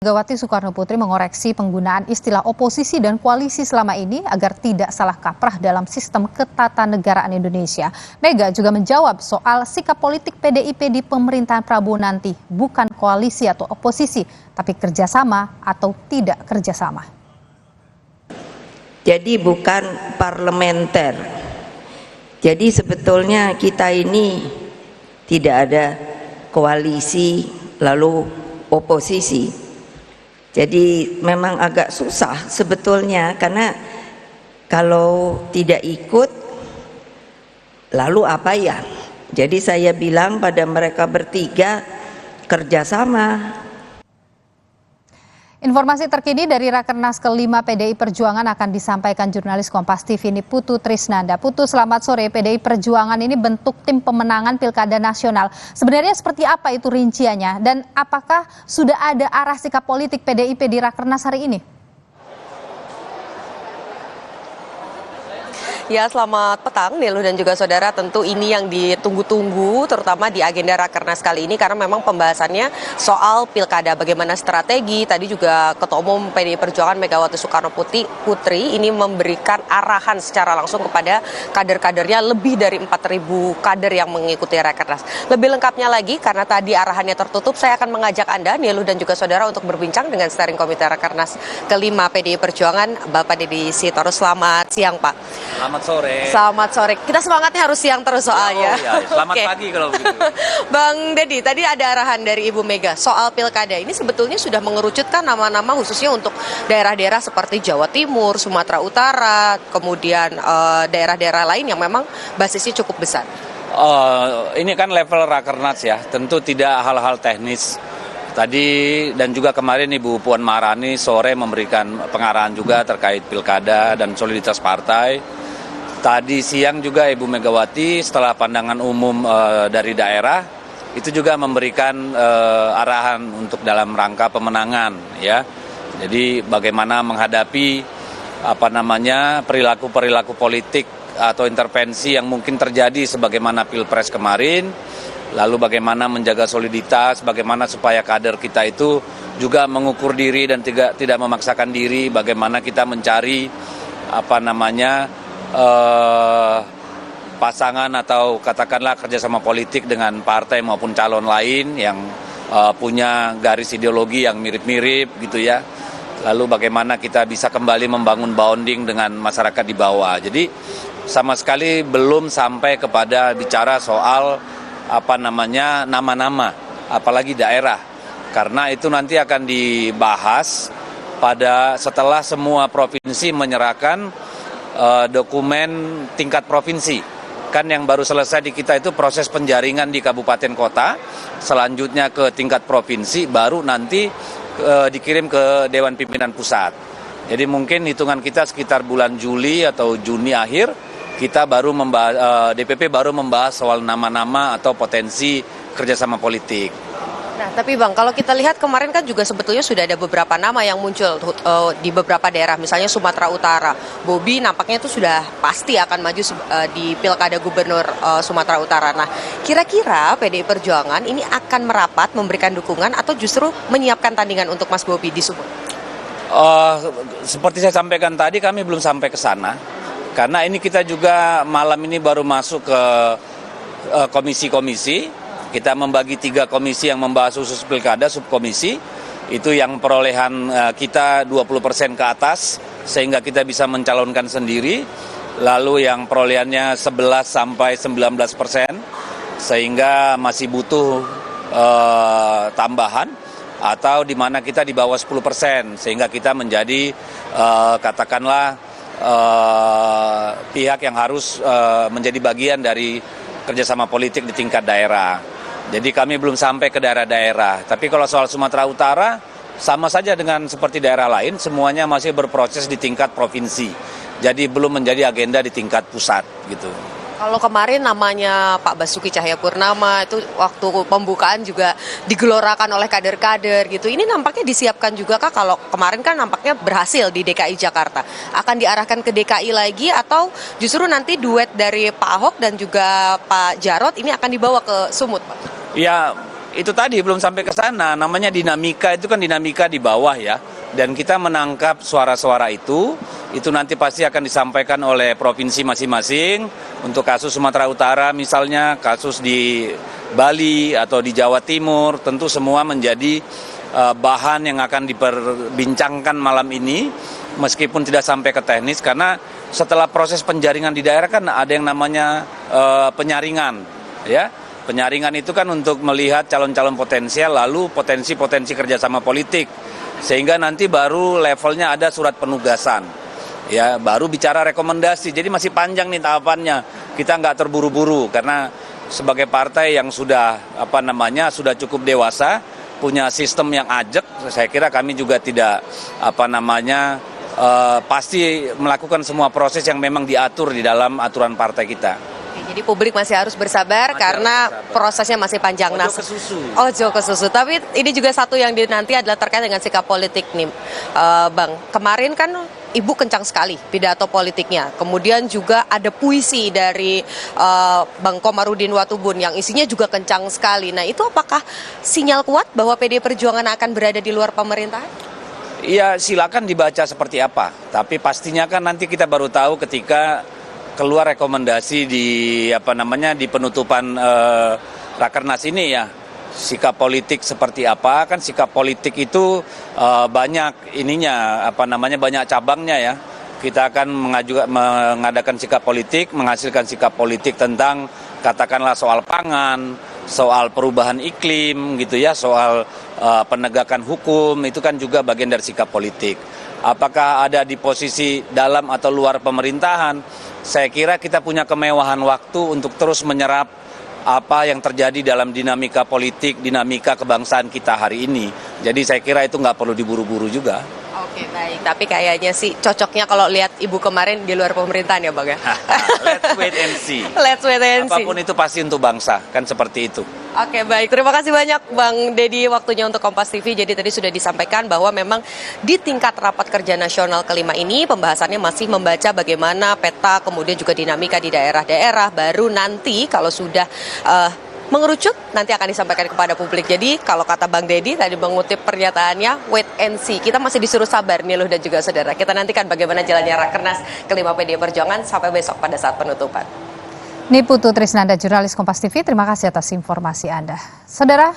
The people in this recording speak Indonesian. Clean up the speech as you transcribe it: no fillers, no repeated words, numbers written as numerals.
Megawati Soekarno Putri mengoreksi penggunaan istilah oposisi dan koalisi selama ini agar tidak salah kaprah dalam sistem ketatanegaraan Indonesia. Mega juga menjawab soal sikap politik PDIP di pemerintahan Prabowo nanti, bukan koalisi atau oposisi, tapi kerjasama atau tidak kerjasama. Jadi bukan parlementer. Jadi sebetulnya kita ini tidak ada koalisi lalu oposisi. Jadi memang agak susah sebetulnya, karena kalau tidak ikut lalu apa ya? Jadi saya bilang pada mereka bertiga, kerjasama. Informasi terkini dari Rakernas ke-5 PDI Perjuangan akan disampaikan jurnalis Kompas TV ini Putu Trisnanda. Putu, selamat sore. PDI Perjuangan ini bentuk tim pemenangan Pilkada Nasional. Sebenarnya seperti apa itu rinciannya? Dan apakah sudah ada arah sikap politik PDIP di Rakernas hari ini? Ya, selamat petang Niluh dan juga saudara. Tentu ini yang ditunggu-tunggu terutama di agenda Rakernas kali ini, karena memang pembahasannya soal pilkada, bagaimana strategi. Tadi juga Ketua Umum PDI Perjuangan Megawati Soekarno Putri ini memberikan arahan secara langsung kepada kader-kadernya, lebih dari 4.000 kader yang mengikuti Rakernas. Lebih lengkapnya lagi, karena tadi arahannya tertutup, saya akan mengajak Anda Niluh dan juga saudara untuk berbincang dengan Steering Komite Rakernas ke-5 PDI Perjuangan, Bapak Deddy Sitorus. Selamat siang, Pak. Selamat sore. Selamat sore. Kita semangatnya harus siang terus soalnya. Oh, ya. Selamat pagi kalau begitu. Bang Deddy, tadi ada arahan dari Ibu Mega soal pilkada. Ini sebetulnya sudah mengerucutkan nama-nama khususnya untuk daerah-daerah seperti Jawa Timur, Sumatera Utara, kemudian daerah-daerah lain yang memang basisnya cukup besar. Ini kan level Rakernas ya, tentu tidak hal-hal teknis. Tadi dan juga kemarin Ibu Puan Maharani sore memberikan pengarahan juga terkait pilkada dan soliditas partai. Tadi siang juga Ibu Megawati setelah pandangan umum dari daerah itu juga memberikan arahan untuk dalam rangka pemenangan ya. Jadi bagaimana menghadapi perilaku-perilaku politik atau intervensi yang mungkin terjadi sebagaimana Pilpres kemarin. Lalu bagaimana menjaga soliditas, bagaimana supaya kader kita itu juga mengukur diri dan tidak memaksakan diri, bagaimana kita mencari pasangan atau katakanlah kerjasama politik dengan partai maupun calon lain yang punya garis ideologi yang mirip-mirip gitu ya. Lalu bagaimana kita bisa kembali membangun bonding dengan masyarakat di bawah. Jadi sama sekali belum sampai kepada bicara soal nama-nama, apalagi daerah. Karena itu nanti akan dibahas setelah semua provinsi menyerahkan dokumen tingkat provinsi. Kan yang baru selesai di kita itu proses penjaringan di kabupaten kota, selanjutnya ke tingkat provinsi, baru nanti dikirim ke Dewan Pimpinan Pusat. Jadi mungkin hitungan kita sekitar bulan Juli atau Juni akhir, kita baru DPP baru membahas soal nama-nama atau potensi kerjasama politik. Nah, tapi Bang, kalau kita lihat kemarin kan juga sebetulnya sudah ada beberapa nama yang muncul di beberapa daerah, misalnya Sumatera Utara. Bobi nampaknya itu sudah pasti akan maju di Pilkada Gubernur Sumatera Utara. Nah, kira-kira PDI Perjuangan ini akan merapat memberikan dukungan atau justru menyiapkan tandingan untuk Mas Bobi di Sumut? Seperti saya sampaikan tadi, kami belum sampai ke sana. Karena ini kita juga malam ini baru masuk ke komisi-komisi. Kita membagi 3 komisi yang membahas khusus pilkada, subkomisi. Itu yang perolehan kita 20% ke atas, sehingga kita bisa mencalonkan sendiri. Lalu yang perolehannya 11 sampai 19%, sehingga masih butuh tambahan. Atau di mana kita di bawah 10%, sehingga kita menjadi katakanlah pihak yang harus menjadi bagian dari kerjasama politik di tingkat daerah. Jadi kami belum sampai ke daerah-daerah. Tapi kalau soal Sumatera Utara, sama saja dengan seperti daerah lain, semuanya masih berproses di tingkat provinsi. Jadi belum menjadi agenda di tingkat pusat gitu. Kalau kemarin namanya Pak Basuki Cahayapurnama itu waktu pembukaan juga digelorakan oleh kader-kader gitu. Ini nampaknya disiapkan juga Kak, kalau kemarin kan nampaknya berhasil di DKI Jakarta. Akan diarahkan ke DKI lagi atau justru nanti duet dari Pak Ahok dan juga Pak Jarot ini akan dibawa ke Sumut, Pak? Ya, itu tadi belum sampai ke sana, namanya dinamika, itu kan dinamika di bawah ya. Dan kita menangkap suara-suara itu nanti pasti akan disampaikan oleh provinsi masing-masing. Untuk kasus Sumatera Utara misalnya, kasus di Bali atau di Jawa Timur, tentu semua menjadi bahan yang akan diperbincangkan malam ini, meskipun tidak sampai ke teknis, karena setelah proses penjaringan di daerah kan ada yang namanya penyaringan, ya. Penyaringan itu kan untuk melihat calon-calon potensial, lalu potensi-potensi kerjasama politik, sehingga nanti baru levelnya ada surat penugasan, ya, baru bicara rekomendasi. Jadi masih panjang nih tahapannya. Kita nggak terburu-buru karena sebagai partai yang sudah sudah cukup dewasa, punya sistem yang ajak. Saya kira kami juga tidak pasti melakukan semua proses yang memang diatur di dalam aturan partai kita. Jadi publik masih harus bersabar karena prosesnya masih panjang. Ojo ke susu. Ojo ke susu. Tapi ini juga satu yang dinanti adalah terkait dengan sikap politik nih, Bang. Kemarin kan Ibu kencang sekali pidato politiknya. Kemudian juga ada puisi dari Bang Komarudin Watubun yang isinya juga kencang sekali. Nah, itu apakah sinyal kuat bahwa PDI Perjuangan akan berada di luar pemerintahan? Iya, silakan dibaca seperti apa. Tapi pastinya kan nanti kita baru tahu ketika keluar rekomendasi di di penutupan Rakernas ini ya. Sikap politik seperti apa? Kan sikap politik itu banyak banyak cabangnya ya. Kita akan mengadakan sikap politik, menghasilkan sikap politik tentang katakanlah soal pangan, soal perubahan iklim gitu ya, soal penegakan hukum, itu kan juga bagian dari sikap politik. Apakah ada di posisi dalam atau luar pemerintahan? Saya kira kita punya kemewahan waktu untuk terus menyerap apa yang terjadi dalam dinamika politik, dinamika kebangsaan kita hari ini. Jadi saya kira itu nggak perlu diburu-buru juga. Oke, baik. Tapi kayaknya sih cocoknya kalau lihat Ibu kemarin di luar pemerintahan ya, Bang ya? Let's wait and see. Let's wait and see. Apapun itu pasti untuk bangsa, kan seperti itu. Oke, baik. Terima kasih banyak Bang Dedi waktunya untuk Kompas TV. Jadi tadi sudah disampaikan bahwa memang di tingkat rapat kerja nasional kelima ini pembahasannya masih membaca bagaimana peta kemudian juga dinamika di daerah-daerah. Baru nanti kalau sudah mengerucut nanti akan disampaikan kepada publik. Jadi kalau kata Bang Dedi tadi mengutip pernyataannya wait and see. Kita masih disuruh sabar nih loh dan juga saudara. Kita nantikan bagaimana jalannya Rakernas kelima PDI Perjuangan sampai besok pada saat penutupan. Niputu Trisnanda, jurnalis Kompas TV, terima kasih atas informasi Anda. Saudara,